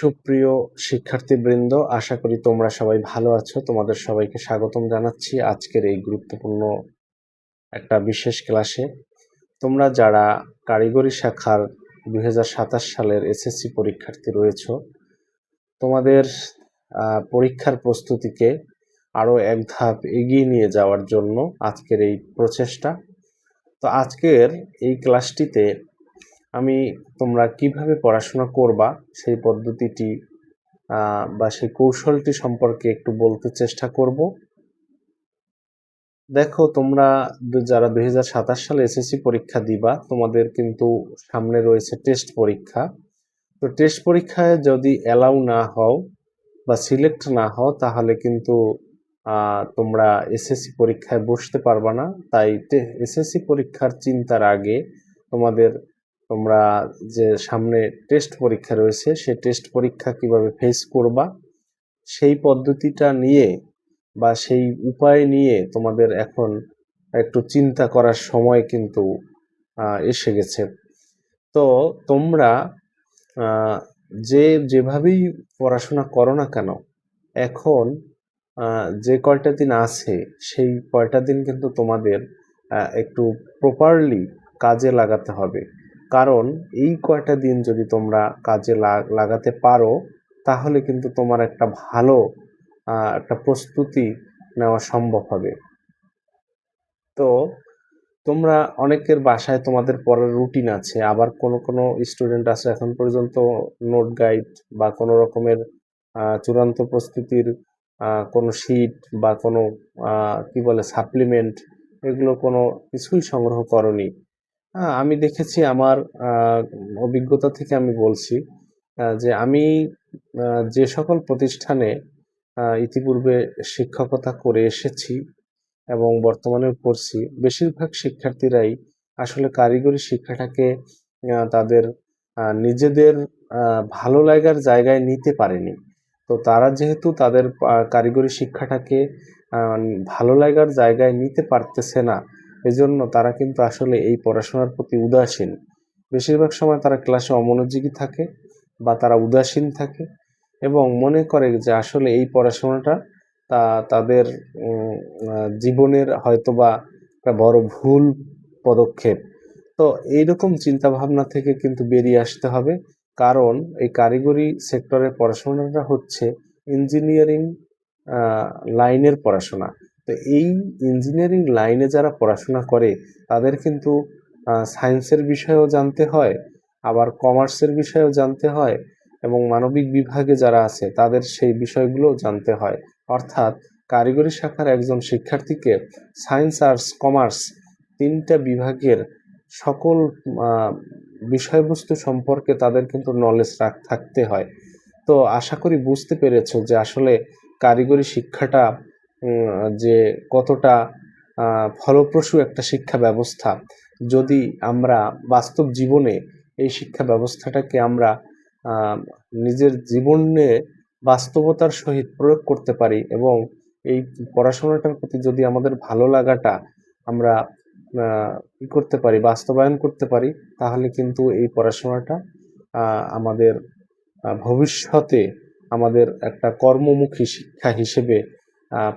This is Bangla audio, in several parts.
সুপ্রিয় শিক্ষার্থীবৃন্দ, আশা করি তোমরা সবাই ভালো আছো। তোমাদের সবাইকে স্বাগতম জানাচ্ছি আজকের এই গুরুত্বপূর্ণ একটা বিশেষ ক্লাসে। তোমরা যারা কারিগরি শাখার 2027 সালের এসএসসি পরীক্ষার্থী রয়েছো, তোমাদের পরীক্ষার প্রস্তুতিকে আরও এক ধাপ এগিয়ে নিয়ে যাওয়ার জন্য আজকের এই প্রচেষ্টা। তো আজকের এই ক্লাসটিতে আমি তোমরা কিভাবে পড়াশোনা করবা সেই পদ্ধতিটি বা সেই কৌশলটি সম্পর্কে একটু বলতে চেষ্টা করব। দেখো, তোমরা যারা 2027 সালে এসএসসি পরীক্ষা দিবা, তোমাদের কিন্তু সামনে রয়েছে টেস্ট পরীক্ষা। তো টেস্ট পরীক্ষায় যদি অ্যালাউ না হও বা সিলেক্ট না হও, তাহলে কিন্তু তোমরা এসএসসি পরীক্ষায় বসতে পারবা না। তাই এসএসসি পরীক্ষার চিন্তার আগে তোমরা যে সামনে টেস্ট পরীক্ষা রয়েছে, সেই টেস্ট পরীক্ষা কিভাবে ফেস করবা সেই পদ্ধতিটা নিয়ে বা সেই উপায় নিয়ে তোমাদের এখন একটু চিন্তা করার সময় কিন্তু এসে গেছে। তো তোমরা যেভাবেই পড়াশোনা করো না কেন, এখন যে কয়টা দিন আছে সেই কয়টা দিন কিন্তু তোমাদের একটু প্রপারলি কাজে লাগাতে হবে। কারণ এই কয়টা দিন যদি তোমরা কাজে লাগাতে পারো, তাহলে কিন্তু তোমার একটা ভালো একটা প্রস্তুতি নেওয়া সম্ভব হবে। তো তোমরা অনেকের বাসায় তোমাদের পড়ার রুটিন আছে, আবার কোনো স্টুডেন্ট আছে এখন পর্যন্ত নোট গাইড বা কোনো রকমের চূড়ান্ত প্রস্তুতির কোনো শীট বা কোনো কি বলে সাপ্লিমেন্ট, এগুলো কোনো কিছুই সংগ্রহ করনি। আমি দেখেছি, আমার অভিজ্ঞতা থেকে আমি বলছি যে আমি যে সকল প্রতিষ্ঠানে ইতিপূর্বে শিক্ষকতা করে এসেছি এবং বর্তমানেও করছি, বেশিরভাগ শিক্ষার্থীরাই আসলে কারিগরি শিক্ষাটাকে তাদের নিজেদের ভালো লাগার জায়গায় নিতে পারেনি। তো তারা যেহেতু তাদের কারিগরি শিক্ষাটাকে ভালো লাগার জায়গায় নিতে পারতেছে না, এজন্য তারা কিন্তু আসলে এই পড়াশোনার প্রতি উদাসীন। বেশিরভাগ সময় তারা ক্লাসে অমনোযোগী থাকে বা তারা উদাসীন থাকে এবং মনে করে যে আসলে এই পড়াশোনাটা তাদের জীবনের হয়তোবা একটা বড় ভুল পদক্ষেপ। তো এইরকম চিন্তা ভাবনা থেকে কিন্তু বেরিয়ে আসতে হবে। কারণ এই কারিগরি সেক্টরের পড়াশোনাটা হচ্ছে ইঞ্জিনিয়ারিং লাইনের পড়াশোনা। তো এই ইঞ্জিনিয়ারিং লাইনে যারা পড়াশোনা করে তাদের কিন্তু সায়েন্সের বিষয়েও জানতে হয়, আবার কমার্সের বিষয়েও জানতে হয়, এবং মানবিক বিভাগে যারা আছে তাদের সেই বিষয়গুলো জানতে হয়। অর্থাৎ কারিগরি শাখার একজন শিক্ষার্থীকে সায়েন্স, আর্টস, কমার্স তিনটা বিভাগের সকল বিষয়বস্তু সম্পর্কে তাদের কিন্তু নলেজ থাকতে হয়। তো আশা করি বুঝতে পেরেছো যে আসলে কারিগরি শিক্ষাটা যে কতটা ফলপ্রসূ একটা শিক্ষা ব্যবস্থা। যদি আমরা বাস্তব জীবনে এই শিক্ষা ব্যবস্থাটাকে আমরা নিজের জীবনে বাস্তবতার সহিত প্রয়োগ করতে পারি এবং এই পড়াশোনাটার প্রতি যদি আমাদের ভালো লাগাটা আমরা কি করতে পারি, বাস্তবায়ন করতে পারি, তাহলে কিন্তু এই পড়াশোনাটা আমাদের ভবিষ্যতে আমাদের একটা কর্মমুখী শিক্ষা হিসেবে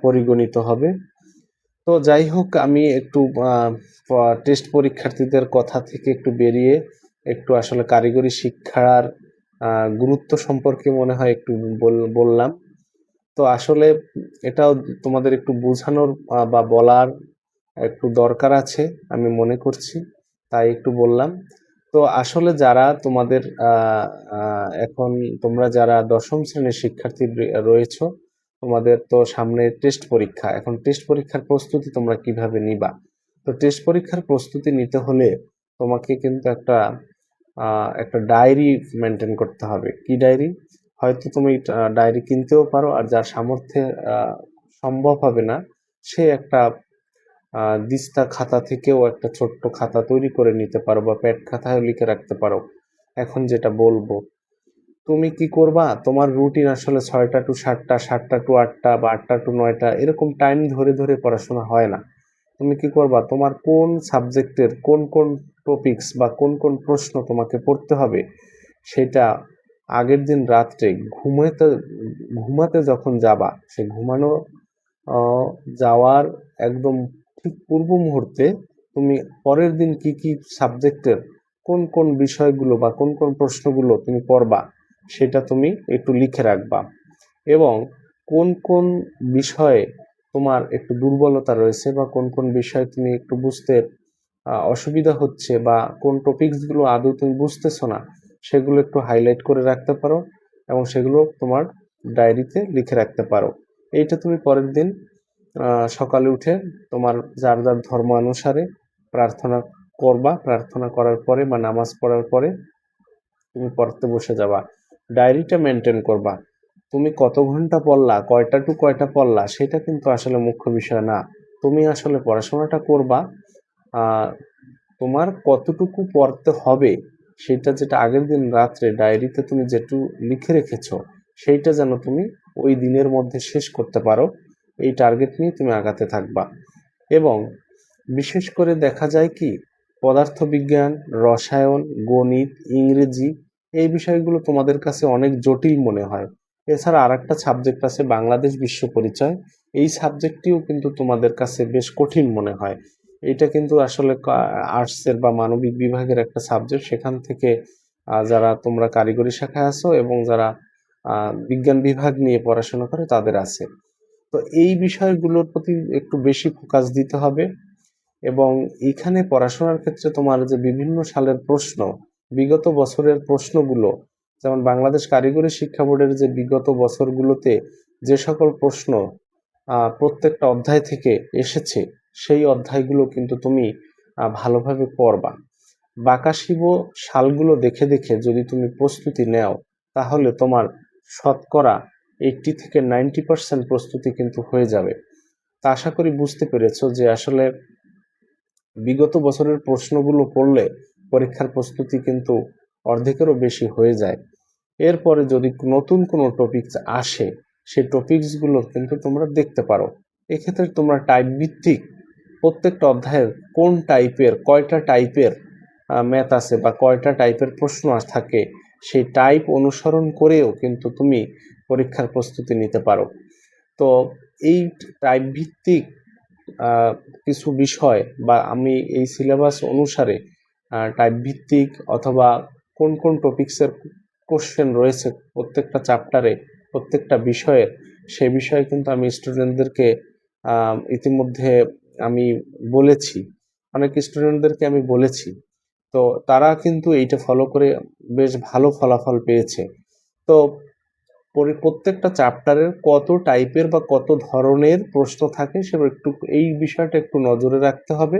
পরিগণিত হবে। তো যাই হোক, আমি একটু টেস্ট পরীক্ষার্থীদের কথা থেকে একটু বেরিয়ে একটু আসলে কারিগরি শিক্ষার গুরুত্ব সম্পর্কে মনে হয় একটু বললাম। তো আসলে এটাও তোমাদের একটু বোঝানোর বা বলার একটু দরকার আছে আমি মনে করছি, তাই একটু বললাম। তো আসলে যারা তোমাদের এখন তোমরা যারা 10ম শ্রেণীর শিক্ষার্থী রয়েছো, তোমাদের তো সামনে টেস্ট পরীক্ষা। এখন টেস্ট পরীক্ষার প্রস্তুতি তোমরা কিভাবে নিবা? তো টেস্ট পরীক্ষার প্রস্তুতি নিতে হলে তোমাকে কিন্তু একটা ডায়েরি মেনটেন করতে হবে। কি ডায়েরি? হয়তো তুমি ডায়েরি কিনতেও পারো, আর যার সামর্থ্যে সম্ভব হবে না সে একটা দিস্তা খাতা থেকেও একটা ছোট্ট খাতা তৈরি করে নিতে পারো বা প্যাড খাতায় লিখে রাখতে পারো। এখন যেটা বলবো, তুমি কি করবা, তোমার রুটিন আসলে 6টা টু 7টা, 7টা টু 8টা বা 8টা টু 9টা, এরকম টাইম ধরে ধরে পড়াশোনা হয় না। তুমি কি করবা, তোমার কোন সাবজেক্টের কোন কোন টপিকস বা কোন কোন প্রশ্ন তোমাকে পড়তে হবে সেটা আগের দিন রাত্রে ঘুমাতে যখন যাবা, সে ঘুমানো আহ, যাওয়ার একদম ঠিক পূর্ব মুহূর্তে তুমি পরের দিন কি কি সাবজেক্টের কোন কোন বিষয়গুলো বা কোন কোন প্রশ্নগুলো তুমি পড়বা সেটা তুমি একটু লিখে রাখবা। এবং কোন কোন বিষয়ে তোমার একটু দুর্বলতা রয়েছে বা কোন কোন বিষয়ে তুমি একটু বুঝতে অসুবিধা হচ্ছে বা কোন টপিকসগুলো আদৌ তুমি বুঝতেছো না, সেগুলো একটু হাইলাইট করে রাখতে পারো এবং সেগুলো তোমার ডায়েরিতে লিখে রাখতে পারো। এইটা তুমি পরের দিন সকালে উঠে তোমার যার যার ধর্ম অনুসারে প্রার্থনা করবা। প্রার্থনা করার পরে বা নামাজ পড়ার পরে তুমি পড়তে বসে যাবা। ডায়েরিটা মেনটেন করবা। তুমি কত ঘন্টা পড়লা, কয়টা টু কয়টা পড়লা, সেটা কিন্তু আসলে মুখ্য বিষয় না। তুমি আসলে পড়াশোনাটা করবা, আহ, তোমার কতটুকু পড়তে হবে সেটা, যেটা আগের দিন রাত্রে ডায়েরিতে তুমি যেটু লিখে রেখেছো, সেইটা যেন তুমি ওই দিনের মধ্যে শেষ করতে পারো। এই টার্গেট নিয়ে তুমি আগাতে থাকবা। এবং বিশেষ করে দেখা যায় কি, পদার্থবিজ্ঞান, রসায়ন, গণিত, ইংরেজি এই বিষয়গুলো তোমাদের কাছে অনেক জটিল মনে হয়। এছাড়া আরেকটা সাবজেক্ট আছে বাংলাদেশ বিশ্ব পরিচয়। এই সাবজেক্টটিও কিন্তু তোমাদের কাছে বেশ কঠিন মনে হয়। এটা কিন্তু আসলে আর্টসের বা মানবিক বিভাগের একটা সাবজেক্ট। সেখান থেকে যারা তোমরা কারিগরি শাখায় আছো এবং যারা বিজ্ঞান বিভাগ নিয়ে পড়াশোনা করে তাদের আছে। তো এই বিষয়গুলোর প্রতি একটু বেশি ফোকাস দিতে হবে। এবং এখানে পড়াশোনার ক্ষেত্রে তোমার যে বিভিন্ন সালের প্রশ্ন, বিগত বছরের প্রশ্নগুলো, যেমন বাংলাদেশ কারিগরি শিক্ষা বোর্ডের যে বিগত বছরগুলোতে যে সকল প্রশ্ন প্রত্যেকটা অধ্যায় থেকে এসেছে, সেই অধ্যায়গুলো কিন্তু তুমি ভালোভাবে পড়বা। বাকাশিব সালগুলো দেখে দেখে যদি তুমি প্রস্তুতি নেও, তাহলে তোমার শতকরা 80 থেকে 90% প্রস্তুতি কিন্তু হয়ে যাবে। তা আশা করি বুঝতে পেরেছো যে আসলে বিগত বছরের প্রশ্নগুলো পড়লে পরীক্ষার প্রস্তুতি কিন্তু অর্ধেকেরও বেশি হয়ে যায়। এরপরে যদি নতুন কোনো টপিকস আসে, সেই টপিকসগুলো কিন্তু তোমরা দেখতে পারো। এক্ষেত্রে তোমরা টাইপ ভিত্তিক প্রত্যেকটা অধ্যায়ের কোন টাইপের, কয়টা টাইপের ম্যাথ আছে বা কয়টা টাইপের প্রশ্ন থাকে, সেই টাইপ অনুসরণ করেও কিন্তু তুমি পরীক্ষার প্রস্তুতি নিতে পারো। তো এই টাইপ ভিত্তিক আহ, কিছু বিষয় বা আমি এই সিলেবাস অনুসারে টাইপ ভিত্তিক অথবা কোন কোন টপিকসের কোশ্চেন রয়েছে প্রত্যেকটা চ্যাপ্টারে, প্রত্যেকটা বিষয়ের, সে বিষয়ে কিন্তু আমি স্টুডেন্টদেরকে ইতিমধ্যে আমি বলেছি, অনেক স্টুডেন্টদেরকে আমি বলেছি। তো তারা কিন্তু এইটা ফলো করে বেশ ভালো ফলাফল পেয়েছে। তো প্রত্যেকটা চ্যাপ্টারের কত টাইপের বা কত ধরনের প্রশ্ন থাকে সেটা একটু, এই বিষয়টা একটু নজরে রাখতে হবে।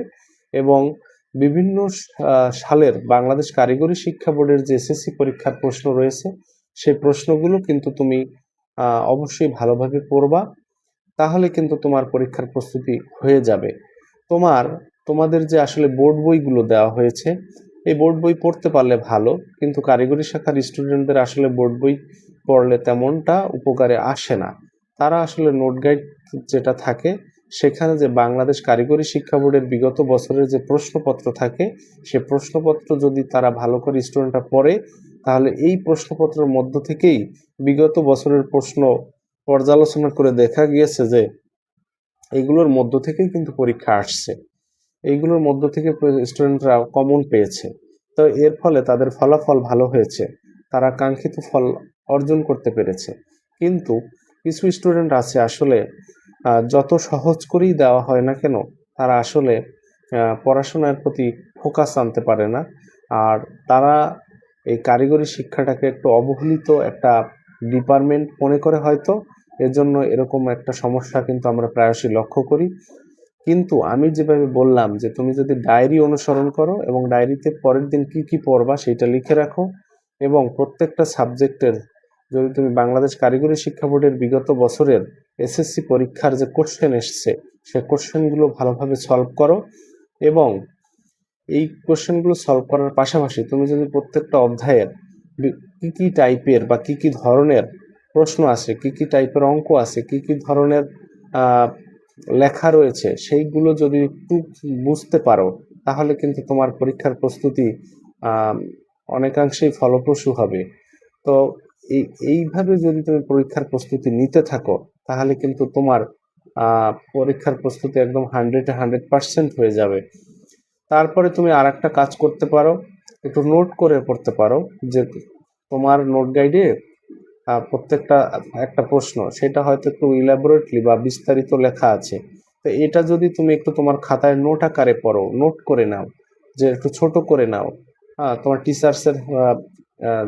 এবং বিভিন্ন সালের বাংলাদেশ কারিগরি শিক্ষা বোর্ডের যে এসএসসি পরীক্ষার প্রশ্ন রয়েছে, সেই প্রশ্নগুলো কিন্তু তুমি অবশ্যই ভালোভাবে পড়বা। তাহলে কিন্তু তোমার পরীক্ষার প্রস্তুতি হয়ে যাবে। তোমাদের যে আসলে বোর্ড বইগুলো দেওয়া হয়েছে, এই বোর্ড বই পড়তে পারলে ভালো, কিন্তু কারিগরি শাখার স্টুডেন্টদের আসলে বোর্ড বই পড়লে তেমনটা উপকারে আসে না। তারা আসলে নোট গাইড যেটা থাকে, সেখানে যে বাংলাদেশ কারিগরি শিক্ষা বোর্ডের বিগত বছরের যে প্রশ্নপত্র থাকে, সে প্রশ্নপত্র যদি তারা ভালো করে স্টুডেন্টরা পড়ে, তাহলে এই প্রশ্নপত্রের মধ্য থেকেই বিগত বছরের প্রশ্ন পর্যালোচনা করে দেখা গিয়েছে যে এইগুলোর মধ্য থেকেই কিন্তু পরীক্ষা আসছে, এইগুলোর মধ্য থেকে স্টুডেন্টরা কমন পেয়েছে। তো এর ফলে তাদের ফলাফল ভালো হয়েছে, তারা কাঙ্ক্ষিত ফল অর্জন করতে পেরেছে। কিন্তু কিছু স্টুডেন্ট আছে আসলে যত সহজ করেই দেওয়া হয় না কেন, তারা আসলে পড়াশোনার প্রতি ফোকাস আনতে পারে না। আর তারা এই কারিগরি শিক্ষাটাকে একটু অবহেলিত একটা ডিপার্টমেন্ট মনে করে হয়তো, এজন্য এরকম একটা সমস্যা কিন্তু আমরা প্রায়শই লক্ষ্য করি। কিন্তু আমি যেভাবে বললাম যে তুমি যদি ডায়েরি অনুসরণ করো এবং ডায়েরিতে পরের দিন কি কি পড়বা সেটা লিখে রাখো, এবং প্রত্যেকটা সাবজেক্টের, যদি তুমি বাংলাদেশ কারিগরি শিক্ষা বোর্ডের বিগত বছরের এসএসসি পরীক্ষার যে কোশ্চেন এসছে, সে কোশ্চেনগুলো ভালোভাবে সলভ করো। এবং এই কোশ্চেনগুলো সলভ করার পাশাপাশি তুমি যদি প্রত্যেকটা অধ্যায়ের কি কি টাইপের বা কি কি ধরনের প্রশ্ন আছে, কি কি টাইপের অঙ্ক আছে, কি কি ধরনের আহ, লেখা রয়েছে, সেইগুলো যদি একটু বুঝতে পারো, তাহলে কিন্তু তোমার পরীক্ষার প্রস্তুতি আহ, অনেকাংশেই ফলপ্রসূ হবে। তো এইভাবে যদি তুমি পরীক্ষার প্রস্তুতি নিতে থাকো তাহলে কিন্তু তোমার পরীক্ষার প্রস্তুতি একদম 100% হয়ে যাবে। তারপরে তুমি আর একটা কাজ করতে পারো, একটু নোট করে পড়তে পারো যে তোমার নোট গাইডে প্রত্যেকটা একটা প্রশ্ন সেটা হয়তো একটু ইলাবোরেটলি বা বিস্তারিত লেখা আছে। তো এটা যদি তুমি একটু তোমার খাতায় নোট আকারে পড়ো, নোট করে নাও, যে একটু ছোট করে নাও, তোমার টিচার্সের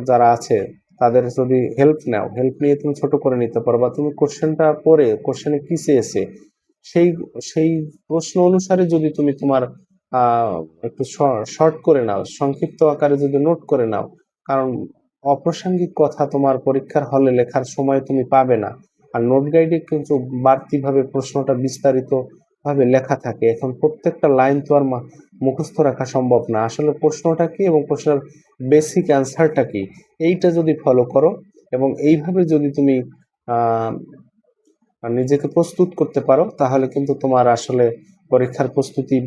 যারা আছে তাদের যদি হেল্প নাও, হেল্প নিয়ে তুমি ছোট করে নিতে পারো, বা তুমি কোশ্চেনটা পড়ে কোশ্চেনে কি চেয়েছে সেই সেই প্রশ্ন অনুসারে যদি তুমি তোমার একটু শর্ট করে নাও, সংক্ষিপ্ত আকারে যদি নোট করে নাও, কারণ অপ্রাসঙ্গিক কথা তোমার পরীক্ষার হলে লেখার সময় তুমি পাবে না। আর নোট গাইডে কিন্তু বাড়তিভাবে প্রশ্নটা বিস্তারিত ভাবে লেখা থাকে। এখন প্রত্যেকটা লাইন তো আর মুখস্থ রাখা সম্ভব না। আসলে প্রশ্নটা কি এবং প্রশ্নের বেসিক অ্যান্সারটা কি, এইটা যদি ফলো করো এবং এইভাবে যদি তুমি আহ নিজেকে প্রস্তুত করতে পারো তাহলে কিন্তু তোমার আসলে পরীক্ষার প্রস্তুতি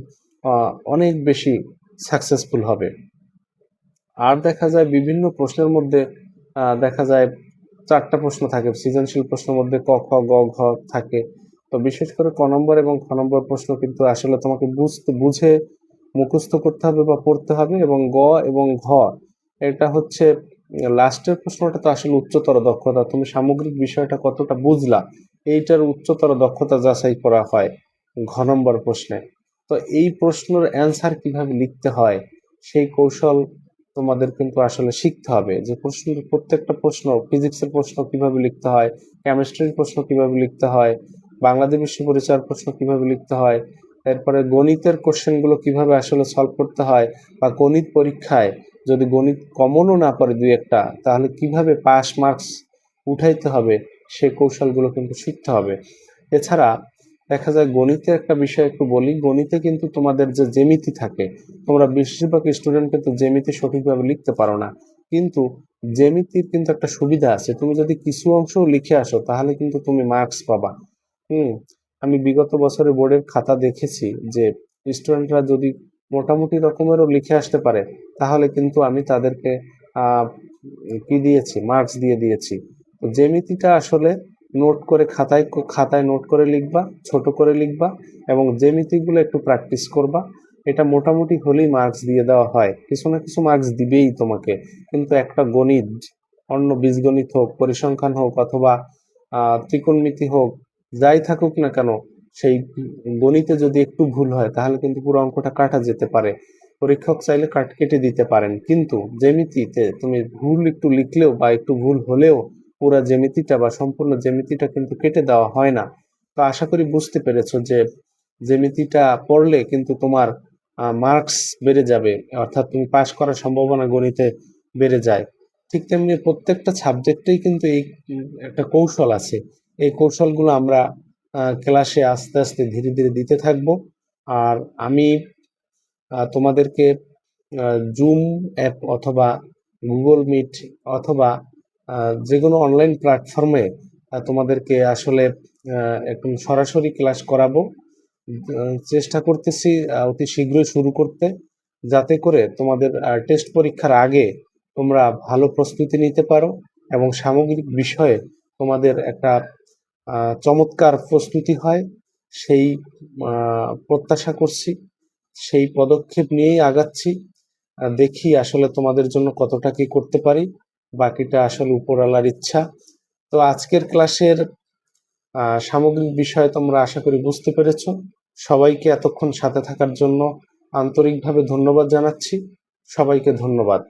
অনেক বেশি সাকসেসফুল হবে। আর দেখা যায় বিভিন্ন প্রশ্নের মধ্যে দেখা যায় 4টা প্রশ্ন থাকে, সৃজনশীল প্রশ্নের মধ্যে ক খ গ ঘ থাকে। তো বিশেষ করে ক নম্বর এবং খ নম্বর প্রশ্ন কিন্তু আসলে তোমাকে বুঝে মুখস্থ করতে হবে বা পড়তে হবে, এবং গ এবং ঘ এটা হচ্ছে লাস্টের প্রশ্নটা তো আসলে উচ্চতর দক্ষতা, তুমি সামগ্রিক বিষয়টা কতটা বুঝলা এইটার উচ্চতর দক্ষতা যাচাই করা হয় ঘ নম্বর প্রশ্নে। তো এই প্রশ্নের অ্যান্সার কিভাবে লিখতে হয় সেই কৌশল তোমাদের কিন্তু আসলে শিখতে হবে, যে প্রত্যেকটা প্রশ্ন, ফিজিক্সের প্রশ্ন কিভাবে লিখতে হয়, কেমিস্ট্রির প্রশ্ন কিভাবে লিখতে হয়, বাংলাদেশ বিশ্ব পরিচয়ের প্রশ্ন কিভাবে লিখতে হয়, এরপরে গণিতের কোশ্চেনগুলো কিভাবে আসলে সলভ করতে হয়, বা গণিত পরীক্ষায় যদি গণিত কমনও না পড়ে দুই একটা তাহলে কিভাবে পাস মার্কস উঠাইতে হবে সে কৌশলগুলো কিন্তু শিখতে হবে। এছাড়া দেখা যায় গণিতের একটা বিষয় একটু বলি, গণিতে কিন্তু তোমাদের যে জ্যামিতি থাকে, তোমরা বেশিরভাগ স্টুডেন্ট কিন্তু জ্যামিতি সঠিকভাবে লিখতে পারো না, কিন্তু জ্যামিতির কিন্তু একটা সুবিধা আছে, তুমি যদি কিছু অংশ লিখে আসো তাহলে কিন্তু তুমি মার্কস পাবা। হুম। আমি বিগত বছরে বোর্ডের খাতা দেখেছি যে স্টুডেন্টরা যদি মোটামুটি রকমেরও লিখে আসতে পারে তাহলে কিন্তু আমি তাদেরকে আহ কি দিয়েছি, মার্কস দিয়ে দিয়েছি। তো জ্যামিতিটা আসলে নোট করে খাতায় খাতায় নোট করে লিখবা, ছোট করে লিখবা, এবং জ্যামিতিগুলো একটু প্র্যাকটিস করবা। এটা মোটামুটি হলেই মার্কস দিয়ে দেওয়া হয়, কিছু না কিছু মার্কস দিবেই তোমাকে। কিন্তু একটা গণিত, অন্য বীজগণিত হোক, পরিসংখ্যান হোক, অথবা ত্রিকোণমিতি হোক, যাই থাকুক না কেন, সেই গণিতে যদি একটু ভুল হয় তাহলে কিন্তু পুরো অঙ্কটা কাটা যেতে পারে, পরীক্ষক চাইলে কেটে দিতে পারেন। কিন্তু জ্যামিতিতে তুমি ভুল একটু লিখলেও বা একটু ভুল হলেও পুরা জ্যামিতিটা বা সম্পূর্ণ জ্যামিতিটা কিন্তু কেটে দেওয়া হয় না। তো আশা করি বুঝতে পেরেছো যে জ্যামিতিটা পড়লে কিন্তু তোমার মার্কস বেড়ে যাবে, অর্থাৎ তুমি পাশ করার সম্ভাবনা গণিতে বেড়ে যায়। ঠিক তেমনি প্রত্যেকটা সাবজেক্টেই কিন্তু এই একটা কৌশল আছে। এই কৌশলগুলো আমরা ক্লাসে আস্তে আস্তে ধীরে ধীরে দিতে থাকবো। আর আমি তোমাদেরকে জুম অ্যাপ অথবা গুগল মিট অথবা যে কোনো অনলাইন প্ল্যাটফর্মে তোমাদেরকে আসলে একদম সরাসরি ক্লাস করাবো। চেষ্টা করতেছি অতি শীঘ্রই শুরু করতে, যাতে করে তোমাদের টেস্ট পরীক্ষার আগে তোমরা ভালো প্রস্তুতি নিতে পারো এবং সামগ্রিক বিষয়ে তোমাদের একটা চমৎকার প্রস্তুতি হয়, সেই প্রত্যাশা করছি। সেই পদক্ষেপ নিয়েই আগাচ্ছি। দেখি আসলে তোমাদের জন্য কতটা কি করতে পারি, বাকিটা আসলে উপরওয়ালার ইচ্ছা। তো আজকের ক্লাসের সামগ্রিক বিষয় তোমরা আশা করি বুঝতে পেরেছো। সবাইকে এতক্ষণ সাথে থাকার জন্য আন্তরিকভাবে ধন্যবাদ জানাচ্ছি। সবাইকে ধন্যবাদ।